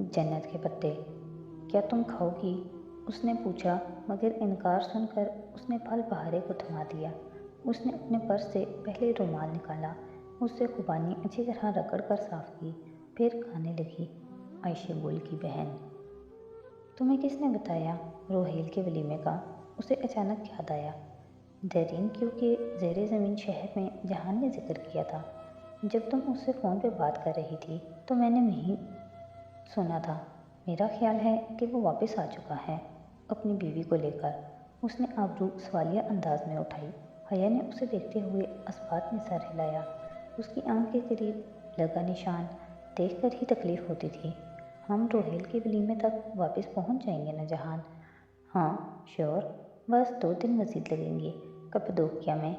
जन्नत के पत्ते। क्या तुम खाओगी? उसने पूछा, मगर इनकार सुनकर उसने फल बहारे को थमा दिया। उसने अपने पर्स से पहले रुमाल निकाला, उससे खुबानी अच्छी तरह रगड़ कर साफ की, फिर खाने लगी। आयशेगुल की बहन। तुम्हें किसने बताया रोहेल के वलीमे का? उसे अचानक याद आया। दरीन क्योंकि ज़ेरे ज़मीन शहर में जहान ने जिक्र किया था। जब तुम उससे फ़ोन पे बात कर रही थी तो मैंने नहीं सुना था। मेरा ख्याल है कि वो वापस आ चुका है अपनी बीवी को लेकर। उसने आबरू सवालिया अंदाज में उठाई। हया ने उसे देखते हुए अस्बात में सर हिलाया। उसकी आंख के करीब लगा निशान देखकर ही तकलीफ होती थी। हम रोहेल के वलीमे तक वापस पहुंच जाएंगे ना जहान? हाँ श्योर, बस 2 दिन मज़ीद लगेंगे कप्पदोकिया में,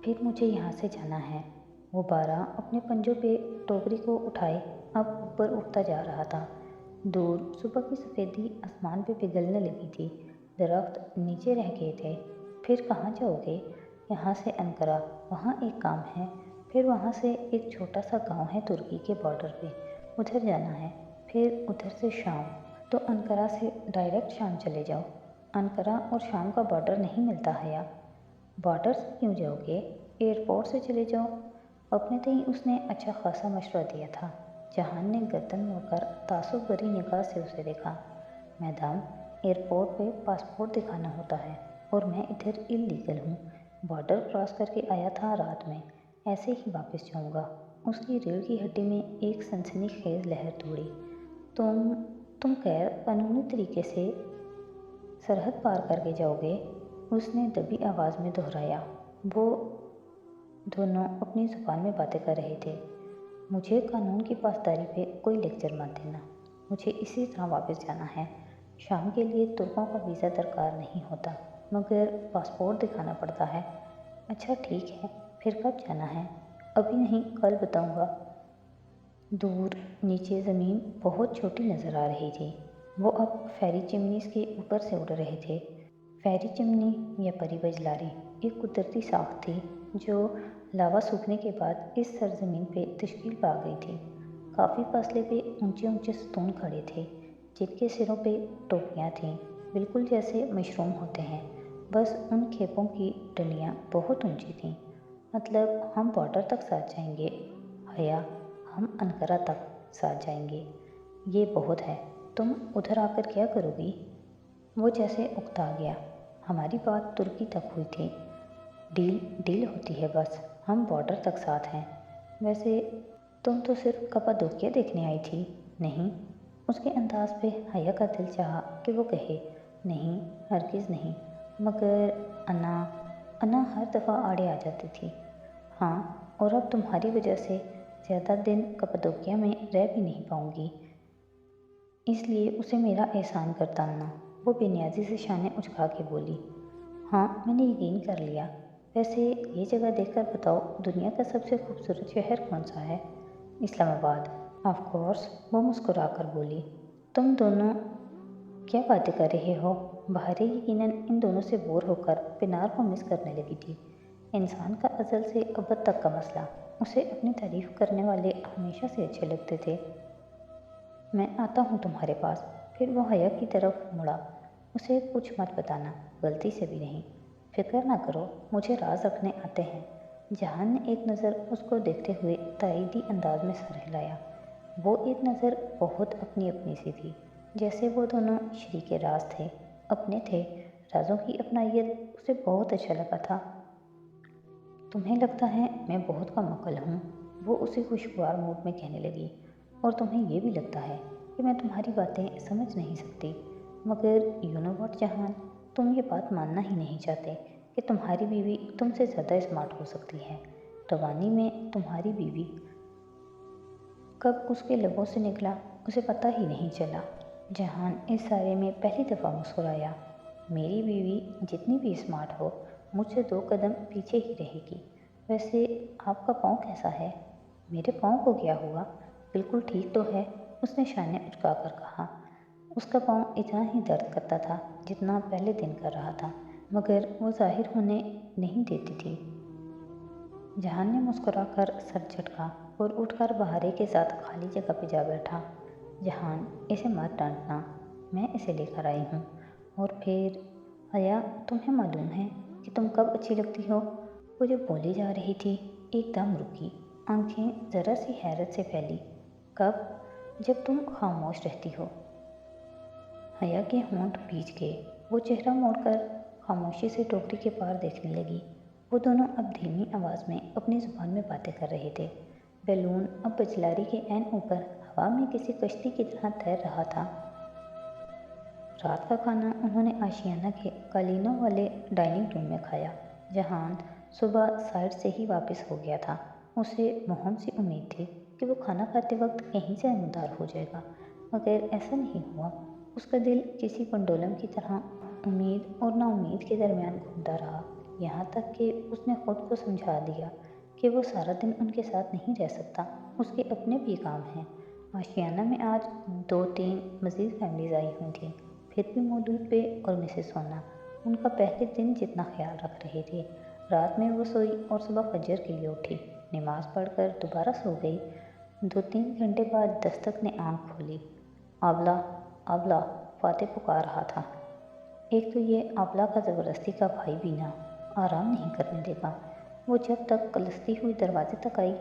फिर मुझे यहाँ से जाना है। वो बारह अपने पंजों पे टोकरी को उठाए अब ऊपर उठता जा रहा था। दूर सुबह की सफ़ेदी आसमान पे पिघलने लगी थी। दरख्त नीचे रह गए थे। फिर कहाँ जाओगे? यहाँ से अनकरा, वहाँ एक काम है। फिर वहाँ से एक छोटा सा गांव है तुर्की के बॉर्डर पे, उधर जाना है। फिर उधर से शाम, तो अनकरा से डायरेक्ट शाम चले जाओ। अनकरा और शाम का बॉर्डर नहीं मिलता है या? बॉर्डर से क्यों जाओगे? एयरपोर्ट से चले जाओ। अपने तय उसने अच्छा खासा मशवरा दिया था। जहान ने गर्दन मोड़कर तासुब भरी निगाह से उसे देखा। मैडम, एयरपोर्ट पे पासपोर्ट दिखाना होता है और मैं इधर इल्लीगल हूँ। बॉर्डर क्रॉस करके आया था रात में, ऐसे ही वापस जाऊँगा। उसकी रीढ़ की हड्डी में एक सनसनीखेज लहर दौड़ी। तुम गैर कानूनी तरीके से सरहद पार करके जाओगे? उसने दबी आवाज़ में दोहराया। वो दोनों अपनी ज़ुबान में बातें कर रहे थे। मुझे कानून की पासदारी पे कोई लेक्चर मत देना। मुझे इसी तरह वापस जाना है। शाम के लिए तुर्कों का वीज़ा दरकार नहीं होता, मगर पासपोर्ट दिखाना पड़ता है। अच्छा ठीक है, फिर कब जाना है? अभी नहीं, कल बताऊँगा। दूर नीचे ज़मीन बहुत छोटी नज़र आ रही थी। वो अब फेरी चिमनीज़ के ऊपर से उड़ रहे थे। फेरी चिमनी या परी बजलारी एक कुदरती साख थी जो लावा सूखने के बाद इस सरजमीन पे तश्कील पा गई थी। काफ़ी फासले पे ऊंचे ऊंचे सतून खड़े थे जिनके सिरों पे टोपियाँ थीं, बिल्कुल जैसे मशरूम होते हैं। बस उन खेपों की डंडियाँ बहुत ऊंची थीं। मतलब हम बॉर्डर तक साथ जाएंगे हया, हम अनकरा तक साथ जाएंगे। ये बहुत है। तुम उधर आकर क्या करोगी? वो जैसे उकता गया। हमारी बात तुर्की तक हुई थी। डील डील होती है बस, हम बॉर्डर तक साथ हैं। वैसे तुम तो सिर्फ कप्पादोकिया देखने आई थी, नहीं? उसके अंदाज पे हया का दिल चाहा कि वो कहे, नहीं हरगिज़ नहीं, मगर अन्ना अन्ना हर दफ़ा आड़े आ जाती थी। हाँ, और अब तुम्हारी वजह से ज़्यादा दिन कप्पादोकिया में रह भी नहीं पाऊँगी, इसलिए उसे मेरा एहसान करताना। वो बेनियाजी से शाने उचका के बोली। हाँ, मैंने यकीन कर लिया। वैसे ये जगह देखकर बताओ, दुनिया का सबसे खूबसूरत शहर कौन सा है? इस्लामाबाद। ऑफ कोर्स, वो मुस्कुरा कर बोली। तुम दोनों क्या बातें कर रहे हो? बहरे यकीनन इन दोनों से बोर होकर पिनार को मिस करने लगी थी। इंसान का अज़ल से अबद तक का मसला। उसे अपनी तारीफ़ करने वाले हमेशा से अच्छे लगते थे। मैं आता हूँ तुम्हारे पास। फिर वो हया की तरफ मुड़ा। उसे कुछ मत बताना, गलती से भी नहीं। फिक्र ना करो, मुझे राज रखने आते हैं। जहान ने एक नज़र उसको देखते हुए ताईदी अंदाज में सर हिलाया। वो एक नज़र बहुत अपनी अपनी सी थी, जैसे वो दोनों शरीके राज थे, अपने थे। राजों की अपनायत उसे बहुत अच्छा लगा था। तुम्हें लगता है मैं बहुत कम अक्ल हूँ, वो उसी खुशगवार मूड में कहने लगी। और तुम्हें ये भी लगता है कि मैं तुम्हारी बातें समझ नहीं सकती, मगर यू नो व्हाट जहान, तुम ये बात मानना ही नहीं चाहते कि तुम्हारी बीवी तुमसे ज़्यादा स्मार्ट हो सकती है। रवानी में तुम्हारी बीवी कब उसके लबों से निकला उसे पता ही नहीं चला। जहान इस सारे में पहली दफ़ा मुस्कुराया। मेरी बीवी जितनी भी स्मार्ट हो, मुझसे 2 कदम पीछे ही रहेगी। वैसे आपका पाँव कैसा है? मेरे पाँव को क्या हुआ? बिल्कुल ठीक तो है, उसने शाने उचका कर कहा। उसका पाँव इतना ही दर्द करता था जितना पहले दिन कर रहा था, मगर वो जाहिर होने नहीं देती थी। जहान ने मुस्कुराकर सर झटका और उठकर बहारे के साथ खाली जगह पर जा बैठा। जहान, इसे मत डांटना, मैं इसे लेकर आई हूँ। और फिर हया, तुम्हें मालूम है कि तुम कब अच्छी लगती हो? वो जो बोली जा रही थी एकदम रुकी, आंखें ज़रा सी हैरत से फैली। कब? जब तुम खामोश रहती हो। हया के होंठ भींच गए। वो चेहरा मोड़कर खामोशी से टोकरी के पार देखने लगी। वो दोनों अब धीमी आवाज़ में अपनी ज़ुबान में बातें कर रहे थे। बैलून अब बजलारी के ऐन ऊपर हवा में किसी कश्ती की तरह तैर रहा था। रात का खाना उन्होंने आशियाना के कालीनों वाले डाइनिंग रूम में खाया। जहान सुबह साइड से ही वापस हो गया था। उसे मोहम सी उम्मीद थी कि वो खाना खाते वक्त कहीं से नमदार हो जाएगा, मगर ऐसा नहीं हुआ। उसका दिल किसी पंडोलम की तरह उम्मीद और नाउम्मीद के दरमियान घूमता रहा, यहाँ तक कि उसने खुद को समझा दिया कि वो सारा दिन उनके साथ नहीं रह सकता। उसके अपने भी काम हैं। आशियाना में आज 2-3 मज़ीद फैमिलीज आई हुई थी। फिर भी मौलूद बे और मिसेस सोना उनका पहले दिन जितना ख्याल रख रहे थे। रात में वो सोई और सुबह फजर के लिए उठी, नमाज पढ़कर दोबारा सो गई। 2-3 घंटे बाद दस्तक ने आँख खोली। आंवला, आंवला, फातिह पुकार रहा था। एक तो ये आंवला का ज़बरदस्ती का भाई भी ना आराम नहीं करने देगा। वो जब तक कलसती हुई दरवाजे तक आई,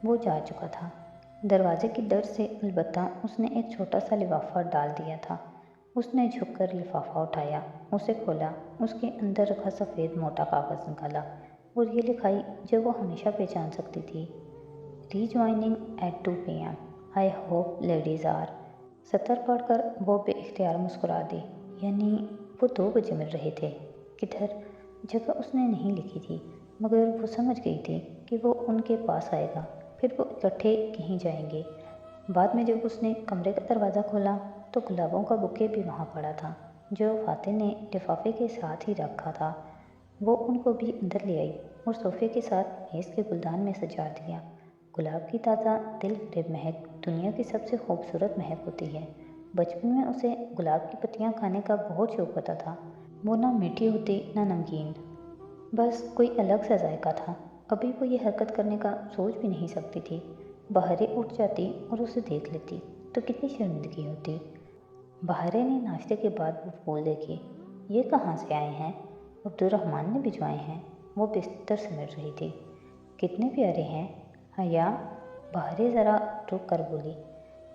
वो जा चुका था। दरवाजे की दर से अलबत्ता उसने एक छोटा सा लिफाफा डाल दिया था। उसने झुककर लिफाफा उठाया, उसे खोला, उसके अंदर रखा सफ़ेद मोटा कागज़ निकाला और ये लिखाई जो वो हमेशा पहचान सकती थी, rejoining at 2 PM। I hope ladies are. सतर पढ़कर वो बेइख्तियार मुस्कुरा दी। यानी वो 2 बजे मिल रहे थे। किधर? जगह उसने नहीं लिखी थी, मगर वो समझ गई थी कि वो उनके पास आएगा, फिर वो इकट्ठे कहीं जाएंगे। बाद में जब उसने कमरे का दरवाज़ा खोला तो गुलाबों का बुके भी वहाँ पड़ा था, जो फातिह ने लिफाफे के साथ ही रखा था। वो उनको भी अंदर ले आई और सोफे के साथ मेज़ के गुलदान में सजा दिया। गुलाब की ताज़ा दिल फरेब महक दुनिया की सबसे खूबसूरत महक होती है। बचपन में उसे गुलाब की पत्तियाँ खाने का बहुत शौक होता था। वो ना मीठी होती ना नमकीन, बस कोई अलग सा जायका था। अभी वो ये हरकत करने का सोच भी नहीं सकती थी। बहरे उठ जाती और उसे देख लेती तो कितनी शर्मिंदगी होती। बहरे ने नाश्ते के बाद वो फूल देखे। ये कहाँ से आए हैं? अब्दुर्रहमान ने भिजवाए हैं। वो बिस्तर समेट रही थी। कितने प्यारे हैं। हया, बहरे ज़रा रुक कर बोली,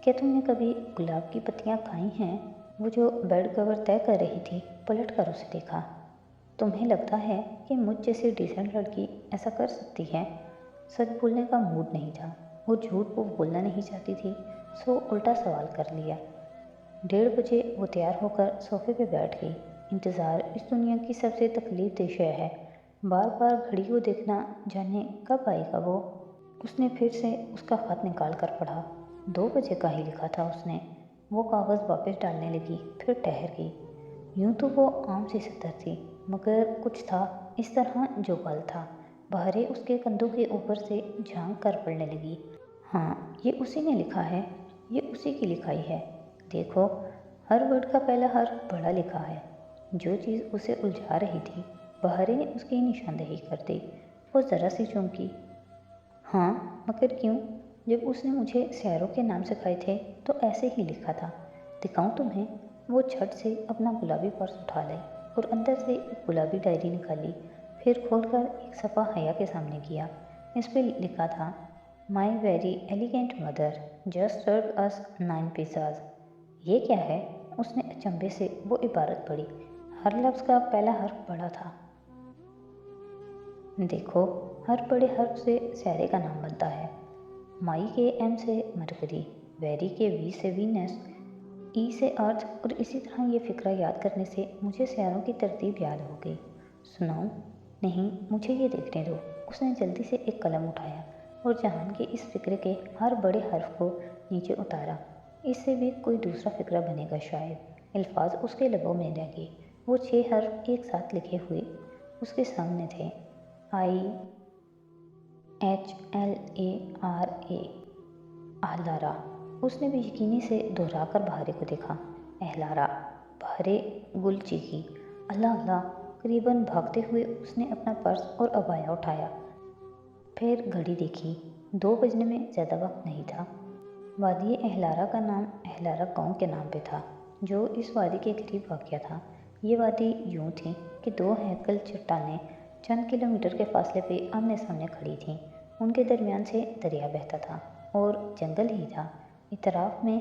क्या तुमने कभी गुलाब की पत्तियाँ खाई हैं? वो जो बेड कवर तय कर रही थी पलट कर उसे देखा। तुम्हें लगता है कि मुझ जैसी डिसेंट लड़की ऐसा कर सकती है? सच बोलने का मूड नहीं था। वो झूठ वो बोलना नहीं चाहती थी, सो उल्टा सवाल कर लिया। 1:30 बजे वो तैयार होकर सोफे पे बैठ गई। इंतज़ार इस दुनिया की सबसे तकलीफ दह शय है। बार बार घड़ी को देखना, जाने कब आएगा वो। उसने फिर से उसका ख़त निकाल कर पढ़ा। 2 बजे का ही लिखा था उसने। वो कागज़ वापस डालने लगी, फिर ठहर गई। यूँ तो वो आम सी सतर थी, मगर कुछ था इस तरह जो पल था। बहरे उसके कंधों के ऊपर से झांक कर पढ़ने लगी। हाँ, ये उसी ने लिखा है, ये उसी की लिखाई है। देखो, हर वर्ड का पहला हर्फ बड़ा लिखा है। जो चीज़ उसे उलझा रही थी, बहरे ने उसकी निशानदेही कर दी। वो ज़रा सी चौंकी। हाँ, मगर क्यों? जब उसने मुझे सैरों के नाम सिखाए थे तो ऐसे ही लिखा था। दिखाऊं तुम्हें? वो झट से अपना गुलाबी पर्स उठा लाई और अंदर से एक गुलाबी डायरी निकाली। फिर खोलकर एक सफ़ा हया के सामने किया। इस पे लिखा था, my very elegant mother just serve us 9 pizzas. ये क्या है? उसने अचंभे से वो इबारत पढ़ी। हर लफ्ज़ का पहला हर्फ बड़ा था। देखो, हर बड़े हर्फ से सैरे का नाम बनता है। माई के एम से मरकरी, वेरी के वी से वीनस, ई से अर्थ, और इसी तरह ये फ़िक्रा याद करने से मुझे सैरों की तरतीब याद हो गई। सुनाऊं? नहीं, मुझे ये देखने दो। उसने जल्दी से एक कलम उठाया और जहान के इस फ़िक्रे के हर बड़े हर्फ को नीचे उतारा। इससे भी कोई दूसरा फ़िक्रा बनेगा शायद। अल्फाज उसके लबों में रह गए। वो 6 हर्फ एक साथ लिखे हुए उसके सामने थे। IHLARA, आहलारा। उसने भी यकीनी से दोहराकर बहरे को देखा। अहलारा। बहरे गुल चीखी। अल्लाह अल्लाह। करीबन भागते हुए उसने अपना पर्स और अबाया उठाया। फिर घड़ी देखी। 2 बजने में ज़्यादा वक्त नहीं था। وادی اہلارا کا نام اہلارا قوم کے نام پہ تھا جو اس وادی کے قریب واقع تھا۔ یہ وادی یوں تھی کہ دو ہیکل چٹانیں چند کلومیٹر کے فاصلے پہ آمنے سامنے کھڑی تھیں۔ ان کے درمیان سے دریا بہتا تھا اور جنگل ہی تھا، اطراف میں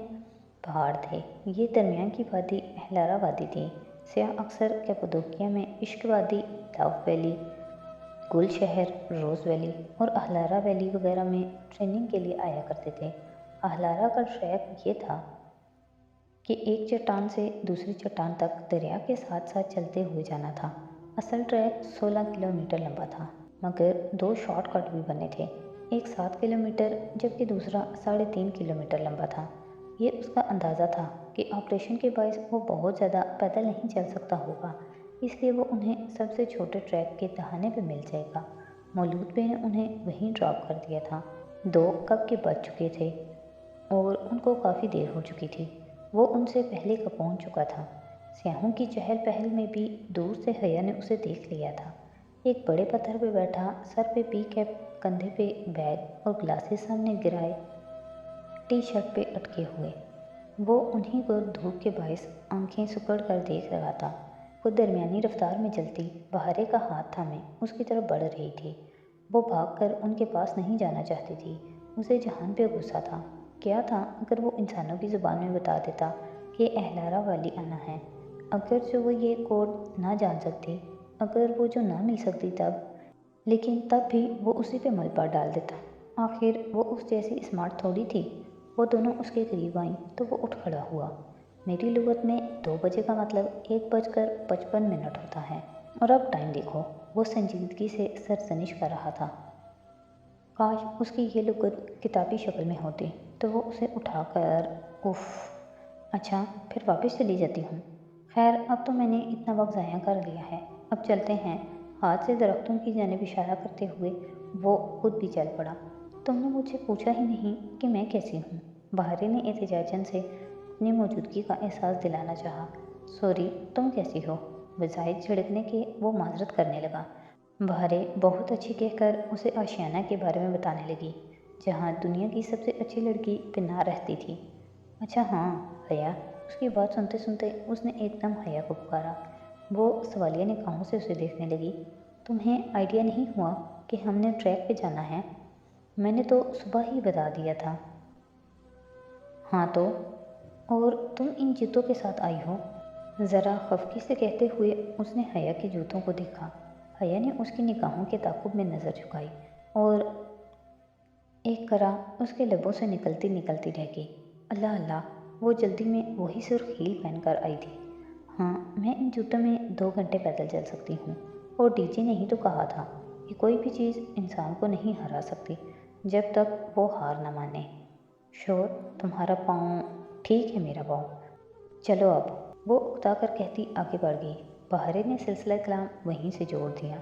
پہاڑ تھے۔ یہ درمیان کی وادی اہلارا وادی تھی۔ سیاح اکثر کیپادوکیا میں عشق وادی، لاو ویلی، گل شہر، روز ویلی اور اہلارا ویلی وغیرہ میں ٹریننگ کے لیے آیا کرتے تھے۔ اہلارا کا ٹریک یہ تھا کہ ایک چٹان سے دوسری چٹان تک دریا کے ساتھ ساتھ چلتے ہوئے جانا تھا۔ اصل ٹریک 16 کلومیٹر لمبا تھا، مگر دو شارٹ کٹ بھی بنے تھے، ایک 7 کلومیٹر جبکہ دوسرا 3.5 کلومیٹر لمبا تھا۔ یہ اس کا اندازہ تھا کہ آپریشن کے باعث وہ بہت زیادہ پیدل نہیں چل سکتا ہوگا، اس لیے وہ انہیں سب سے چھوٹے ٹریک کے دہانے پہ مل جائے گا۔ مولود بے نے انہیں وہیں ڈراپ کر دیا تھا۔ 2 کب کے بج چکے تھے اور ان کو کافی دیر ہو چکی تھی۔ وہ ان سے پہلے کا پہنچ چکا تھا۔ سیاحوں کی چہل پہل میں بھی دور سے حیا نے اسے دیکھ لیا تھا۔ ایک بڑے پتھر پہ بیٹھا، سر پہ پی کیپ، کندھے پہ بیگ اور گلاسز سامنے گرائے ٹی شرٹ پہ اٹکے ہوئے، وہ انہی کو دھوپ کے باعث آنکھیں سکڑ کر دیکھ رہا تھا۔ وہ درمیانی رفتار میں چلتی بہارے کا ہاتھ تھامے اس کی طرف بڑھ رہی تھی۔ وہ بھاگ کر ان کے پاس نہیں جانا چاہتی تھی۔ اسے جہان پہ غصہ تھا۔ کیا تھا اگر وہ انسانوں کی زبان میں بتا دیتا کہ اہلارا والی آنا ہے؟ اگر جو وہ یہ کوڈ نہ جان سکتی، اگر وہ جو نہ مل سکتی تب، لیکن تب بھی وہ اسی پہ ملبہ ڈال دیتا۔ آخر وہ اس جیسی اسمارٹ تھوڑی تھی۔ وہ دونوں اس کے قریب آئیں تو وہ اٹھ کھڑا ہوا۔ میری لغت میں 2 بجے کا مطلب 1:55 ہوتا ہے، اور اب ٹائم دیکھو۔ وہ سنجیدگی سے سرزنش کر رہا تھا۔ کاش اس کی یہ لغت کتابی شکل میں ہوتی تو وہ اسے اٹھا کر اف، اچھا پھر واپس چلی جاتی ہوں۔ خیر اب تو میں نے اتنا وقت ضائع کر لیا ہے، اب چلتے ہیں۔ ہاتھ سے درختوں کی جانب اشارہ کرتے ہوئے وہ خود بھی چل پڑا۔ تم نے مجھ سے پوچھا ہی نہیں کہ میں کیسی ہوں؟ بہارے نے احتجاجاً سے اپنی موجودگی کا احساس دلانا چاہا۔ سوری، تم کیسی ہو؟ بظاہر جھڑکنے کے وہ معذرت کرنے لگا۔ بہارے بہت اچھی کہہ کر اسے آشیانہ کے بارے میں بتانے لگی، جہاں دنیا کی سب سے اچھی لڑکی پناہ رہتی تھی۔ اچھا ہاں حیا، اس کی بات سنتے سنتے اس نے ایک دم حیا کو پکارا۔ وہ سوالیہ نگاہوں سے اسے دیکھنے لگی۔ تمہیں آئیڈیا نہیں ہوا کہ ہم نے ٹریک پہ جانا ہے؟ میں نے تو صبح ہی بتا دیا تھا۔ ہاں تو؟ اور تم ان جوتوں کے ساتھ آئی ہو؟ ذرا خفگی سے کہتے ہوئے اس نے حیا کے جوتوں کو دیکھا۔ حیا نے اس کی نگاہوں کے تعاقب میں نظر جھکائی اور ایک کرا اس کے لبوں سے نکلتی نکلتی رہ گئی۔ اللہ اللہ، وہ جلدی میں وہی سرخ ہیل پہن کر آئی تھی۔ ہاں میں ان جوتوں میں 2 گھنٹے پیدل چل سکتی ہوں، اور ڈی جی نے ہی تو کہا تھا کہ کوئی بھی چیز انسان کو نہیں ہرا سکتی جب تک وہ ہار نہ مانے۔ شور، تمہارا پاؤں ٹھیک ہے میرا پاؤں، چلو اب، وہ اکتا کر کہتی آگے بڑھ گئی۔ بہارے نے سلسلہ کلام وہیں سے جوڑ دیا۔